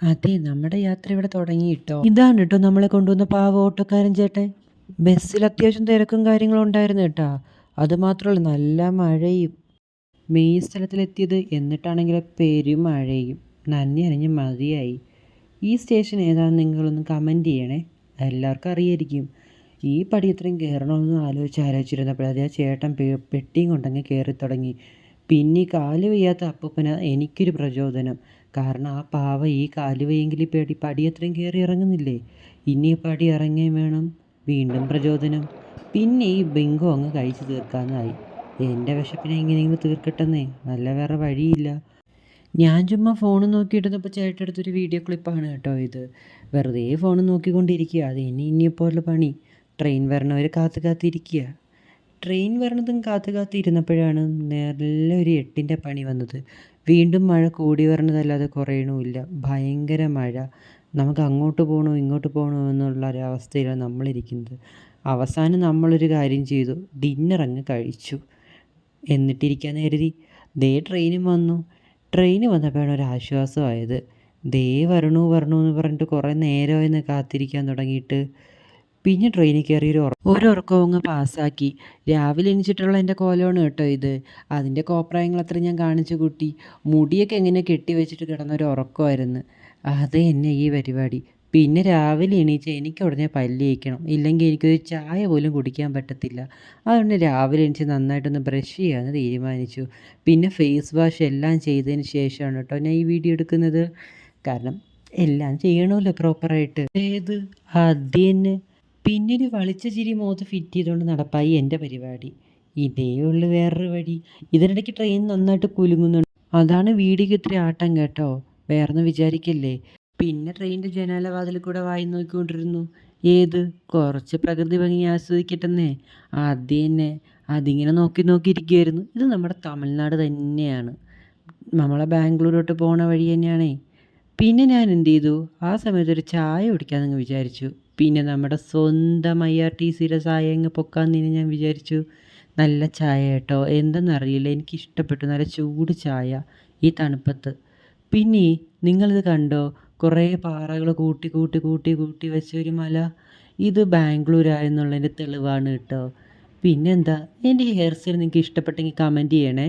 അതെ, നമ്മുടെ യാത്ര ഇവിടെ തുടങ്ങി ട്ടോ. ഇതാണ് കേട്ടോ നമ്മളെ കൊണ്ടുവന്ന പാവ ഓട്ടോക്കാരൻ ചേട്ടൻ. ബസ്സിൽ അത്യാവശ്യം തിരക്കും കാര്യങ്ങളും ഉണ്ടായിരുന്നു കേട്ടാ. അതുമാത്രമല്ല നല്ല മഴയും. മെയ് സ്ഥലത്തിലെത്തിയത് എന്നിട്ടാണെങ്കിൽ പെരുമഴയും. നനഞ്ഞ് നനഞ്ഞ് മതിയായി. ഈ സ്റ്റേഷൻ ഏതാണെന്ന് നിങ്ങളൊന്ന് കമൻറ്റ് ചെയ്യണേ. എല്ലാവർക്കും അറിയായിരിക്കും. ഈ പടി ഇത്രയും കയറണമെന്ന് ആലോചിച്ചിരുന്നപ്പോൾ അതേ ചേട്ടൻ പെട്ടിയും കൊണ്ടങ്ങ് കയറി തുടങ്ങി. പിന്നെ ഈ കാല് വയ്യാത്ത അപ്പൂപ്പന് എനിക്കൊരു പ്രചോദനം. കാരണം ആ പാവ ഈ കാല് വയ്യെങ്കിൽ ഈ പടി അത്രയും കയറി ഇറങ്ങുന്നില്ലേ. ഇനി ഈ പടി ഇറങ്ങുകയും വേണം. വീണ്ടും പ്രചോദനം. പിന്നെ ഈ ബിങ്കോ അങ്ങ് കഴിച്ചു തീർക്കാമെന്നായി. എൻ്റെ വിശപ്പിനെ എങ്ങനെയെങ്കിലും തീർക്കട്ടെന്നേ, നല്ല വേറെ വഴിയില്ല. ഞാൻ ചുമ്മാ ഫോൺ നോക്കിയിട്ടിരുന്നപ്പോൾ ചേട്ടൻ എടുത്തൊരു വീഡിയോ ക്ലിപ്പാണ് കേട്ടോ ഇത്. വെറുതെ ഫോൺ നോക്കിക്കൊണ്ടിരിക്കുക. അത് ഇനിയിപ്പോൾ പണി. ട്രെയിൻ വരണവർ കാത്തിരിക്കുക. ട്രെയിൻ വരണതും കാത്തിരുന്നപ്പോഴാണ് നല്ലൊരു 8ൻ്റെ പണി വന്നത്. വീണ്ടും മഴ കൂടി വരണതല്ലാതെ കുറയണമില്ല. ഭയങ്കര മഴ. നമുക്ക് അങ്ങോട്ട് പോകണോ ഇങ്ങോട്ട് പോകണോ എന്നുള്ള ഒരവസ്ഥയിലാണ് നമ്മളിരിക്കുന്നത്. അവസാനം നമ്മളൊരു കാര്യം ചെയ്തു. ഡിന്നർ അങ്ങ് കഴിച്ചു. എന്നിട്ടിരിക്കാമെന്ന് കരുതി. ദേ ട്രെയിനും വന്നു. ട്രെയിൻ വന്നപ്പോഴാണ് ഒരാശ്വാസമായത്. ദേ വരണു എന്ന് പറഞ്ഞിട്ട് കുറേ നേരമായിന്ന് കാത്തിരിക്കാൻ തുടങ്ങിയിട്ട്. പിന്നെ ട്രെയിനിൽ കയറി ഒരു ഉറക്കം അങ്ങ് പാസ്സാക്കി. രാവിലെ എണീച്ചിട്ടുള്ള എൻ്റെ കോലമാണ് കേട്ടോ ഇത്. അതിൻ്റെ കോപ്രായങ്ങൾ അത്ര ഞാൻ കാണിച്ചു കൂട്ടി. മുടിയൊക്കെ എങ്ങനെ കെട്ടി വെച്ചിട്ട് കിടന്നൊരു ഉറക്കമായിരുന്നു. അത് തന്നെ ഈ പരിപാടി. പിന്നെ രാവിലെ എണീച്ച് എനിക്ക് ഉടനെ പല്ല് തേക്കണം. ഇല്ലെങ്കിൽ എനിക്കൊരു ചായ പോലും കുടിക്കാൻ പറ്റത്തില്ല. അതുകൊണ്ട് രാവിലെ എണീച്ച് നന്നായിട്ടൊന്ന് ബ്രഷ് ചെയ്യാമെന്ന് തീരുമാനിച്ചു. പിന്നെ ഫേസ് വാഷ് എല്ലാം ചെയ്തതിന് ശേഷമാണ് കേട്ടോ ഞാൻ ഈ വീഡിയോ എടുക്കുന്നത്. കാരണം എല്ലാം ചെയ്യണമല്ലോ പ്രോപ്പറായിട്ട്. അത് തന്നെ. പിന്നെ ഒരു വളിച്ച ചിരി മുഖത്ത് ഫിറ്റ് ചെയ്തുകൊണ്ട് നടപ്പായി എൻ്റെ പരിപാടി. ഇതേ ഉള്ളു വേറൊരു വഴി. ഇതിനിടയ്ക്ക് ട്രെയിൻ നന്നായിട്ട് കുലുങ്ങുന്നുണ്ട്. അതാണ് വീഡിയോക്ക് ഇത്തിരി ആട്ടം കേട്ടോ, വേറൊന്നും വിചാരിക്കല്ലേ. പിന്നെ ട്രെയിനിൻ്റെ ജനാലവാതിൽ കൂടെ വായി നോക്കിക്കൊണ്ടിരുന്നു. കുറച്ച് പ്രകൃതി ഭംഗി ആസ്വദിക്കട്ടെന്നേ. അത് തന്നെ. അതിങ്ങനെ നോക്കിയിരിക്കുമായിരുന്നു. ഇത് നമ്മുടെ തമിഴ്നാട് തന്നെയാണ്. നമ്മളെ ബാംഗ്ലൂരോട്ട് പോണ വഴി തന്നെയാണേ. പിന്നെ ഞാൻ എന്ത് ചെയ്തു, ആ സമയത്ത് ഒരു ചായ കുടിക്കാമെന്നങ്ങ് വിചാരിച്ചു. പിന്നെ നമ്മുടെ സ്വന്തം IRTCയുടെ ചായ അങ്ങ് പൊക്കാമെന്ന് ഞാൻ വിചാരിച്ചു. നല്ല ചായ കേട്ടോ, എന്തെന്നറിയില്ല, എനിക്കിഷ്ടപ്പെട്ടു. നല്ല ചൂട് ചായ ഈ തണുപ്പത്ത്. പിന്നെ നിങ്ങളിത് കണ്ടോ, കുറേ പാറകൾ കൂട്ടി വെച്ച ഒരു മല. ഇത് ബാംഗ്ലൂരായെന്നുള്ളതിൻ്റെ തെളിവാണ് കേട്ടോ. പിന്നെന്താ, എൻ്റെ ഹെയർ സ്റ്റൈൽ നിങ്ങൾക്ക് ഇഷ്ടപ്പെട്ടെങ്കിൽ കമൻറ്റ് ചെയ്യണേ.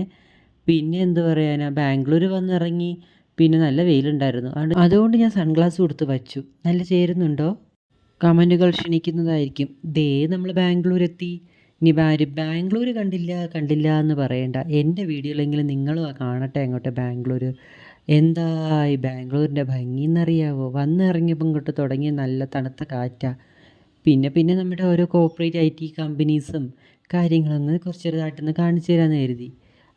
പിന്നെ എന്ത് പറയാനാ, ബാംഗ്ലൂർ വന്നിറങ്ങി. പിന്നെ നല്ല വെയിലുണ്ടായിരുന്നു. അതുകൊണ്ട് ഞാൻ സൺഗ്ലാസ് കൊടുത്ത് വച്ചു. നല്ല ചേരുന്നുണ്ടോ? കമൻറ്റുകൾ ക്ഷണിക്കുന്നതായിരിക്കും. ദേ നമ്മൾ ബാംഗ്ലൂർ എത്തി. ഇനി ബാംഗ്ലൂർ കണ്ടില്ല എന്ന് പറയണ്ട. എൻ്റെ വീഡിയോയിലെങ്കിലും നിങ്ങളും കാണട്ടെ അങ്ങോട്ട് ബാംഗ്ലൂർ. എന്താ ഈ ബാംഗ്ലൂരിൻ്റെ ഭംഗി എന്നറിയാവോ? വന്നിറങ്ങിയപ്പം ഇങ്ങോട്ട് തുടങ്ങിയ നല്ല തണുത്ത കാറ്റാണ്. പിന്നെ നമ്മുടെ ഓരോ കോർപ്പറേറ്റ് IT കമ്പനീസും കാര്യങ്ങളൊന്ന് കുറച്ച് ചെറുതായിട്ടൊന്ന് കാണിച്ചു തരാമെന്ന് കരുതി.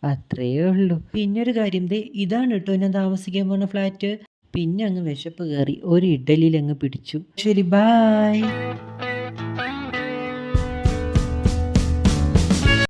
അത്രയേ ഉള്ളൂ. പിന്നെ ഒരു കാര്യം, ഇതാണ് കേട്ടോ ഞാൻ താമസിക്കാൻ പോകുന്ന ഫ്ലാറ്റ്. പിന്നെ അങ്ങ് വിശപ്പ് കയറി. ഒരു ഇഡലിയിൽ അങ്ങ് പിടിച്ചു. ശരി, ബായ്.